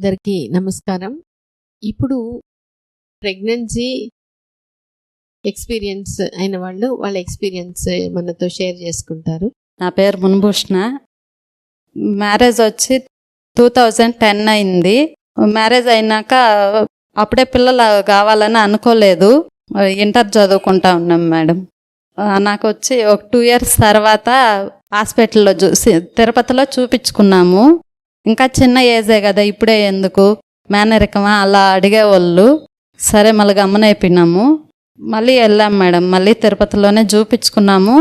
అందరికీ నమస్కారం. ఇప్పుడు ప్రెగ్నెన్సీ ఎక్స్పీరియన్స్ అయిన వాళ్ళు వాళ్ళ ఎక్స్పీరియన్స్ మనతో షేర్ చేసుకుంటారు. నా పేరు మున్భూషణ. మ్యారేజ్ వచ్చి 2010 అయింది. మ్యారేజ్ అయినాక అప్పుడే పిల్లలు కావాలని అనుకోలేదు. ఇంటర్ చదువుకుంటా ఉన్నాం మేడం. నాకు వచ్చి ఒక 2 years తర్వాత హాస్పిటల్లో తిరుపతిలో చూపించుకున్నాము. ఇంకా చిన్న ఏజే కదా, ఇప్పుడే ఎందుకు మేనరికమా అలా అడిగేవాళ్ళు. సరే మళ్ళీ గమ్మనైపోయినాము. మళ్ళీ వెళ్ళాం మేడం. మళ్ళీ తిరుపతిలోనే చూపించుకున్నాము.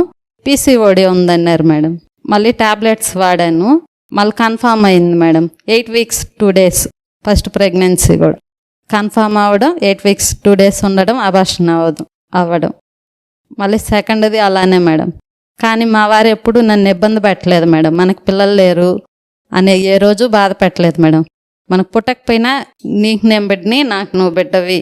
పీసీఓడి ఉందన్నారు మేడం. మళ్ళీ టాబ్లెట్స్ వాడాను. మళ్ళీ కన్ఫామ్ అయింది madam. 8 weeks 2 days first pregnancy కూడా కన్ఫామ్ అవ్వడం, 8 weeks 2 days ఉండడం, అబార్షన్ అవ్వడం. మళ్ళీ సెకండ్ది అలానే మేడం. కానీ మా వారు ఎప్పుడు నన్ను ఇబ్బంది పెట్టలేదు మేడం. మనకు పిల్లలు లేరు అనే ఏ రోజు బాధ పెట్టలేదు మేడం. మనకు పుట్టకపోయినా నీకు నేను బిడ్డని, నాకు నువ్వు బిడ్డవి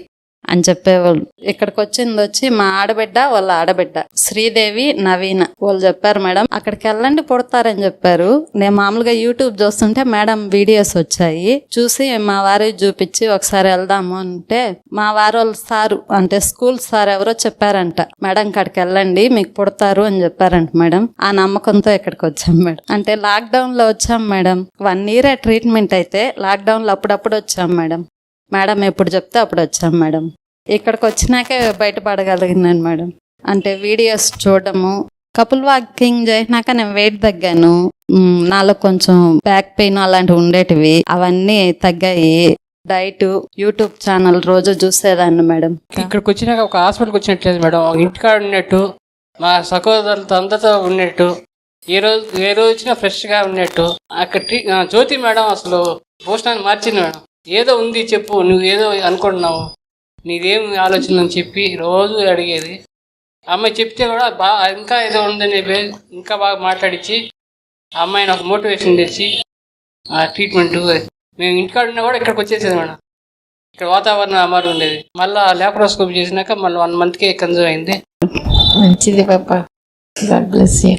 అని చెప్పేవాళ్ళు. ఇక్కడికి వచ్చి మా ఆడబిడ్డ, వాళ్ళ ఆడబిడ్డ శ్రీదేవి, నవీన వాళ్ళు చెప్పారు మేడం అక్కడికి వెళ్ళండి పుడతారని చెప్పారు. నేను మామూలుగా యూట్యూబ్ చూస్తుంటే మేడం వీడియోస్ వచ్చాయి. చూసి మా వారి చూపించి ఒకసారి వెళ్దాము అంటే మా వారు వాళ్ళ సారు అంటే స్కూల్ సార్ ఎవరో చెప్పారంట, మేడం అక్కడికి వెళ్ళండి మీకు పుడతారు అని చెప్పారంట మేడం. ఆ నమ్మకంతో ఇక్కడికి వచ్చాం మేడం. అంటే లాక్డౌన్ లో వచ్చాం మేడం. 1 year ట్రీట్మెంట్ అయితే లాక్డౌన్ లో అప్పుడప్పుడు వచ్చాం మేడం. మేడం ఎప్పుడు చెప్తే అప్పుడు వచ్చాం మేడం. ఇక్కడికి వచ్చినాకే బయటపడగలిగినాను మేడం. అంటే వీడియోస్ చూడడము, కపుల్ వాకింగ్ చేసినాక నేను వెయిట్ తగ్గాను. నాలో కొంచెం బ్యాక్ పెయిన్ అలాంటివి ఉండేటివి, అవన్నీ తగ్గాయి. డైట్, యూట్యూబ్ ఛానల్ రోజు చూసేదాన్ని మేడం. ఇక్కడికి వచ్చినాక ఒక హాస్పిటల్కి వచ్చినట్లేదు మేడం. ఇంటికాడ ఉన్నట్టు, మా సహోదరులతో అందరితో ఉన్నట్టు, ఏ రోజు వచ్చినా ఫ్రెష్గా ఉన్నట్టు. అక్కడ జ్యోతి మేడం అసలు భూషణాన్ని మార్చింది మేడం. ఏదో ఉంది చెప్పు, నువ్వు ఏదో అనుకుంటున్నావు, నీదేం ఆలోచన అని చెప్పి రోజు అడిగేది. అమ్మాయి చెప్తే కూడా ఇంకా ఏదో ఉందని చెప్పి ఇంకా బాగా మాట్లాడించి ఆ అమ్మాయిని ఒక మోటివేషన్ తెచ్చి ఆ ట్రీట్మెంట్ మేము ఇంటికాడ ఉన్నా కూడా ఇక్కడికి వచ్చేసేది మేడం. ఇక్కడ వాతావరణం అమరు ఉండేది. మళ్ళీ ల్యాప్రోస్కోపీ చేసినాక మళ్ళీ 1 monthకే కన్జ్యూమ్ అయింది. మంచిది పాప. God bless you.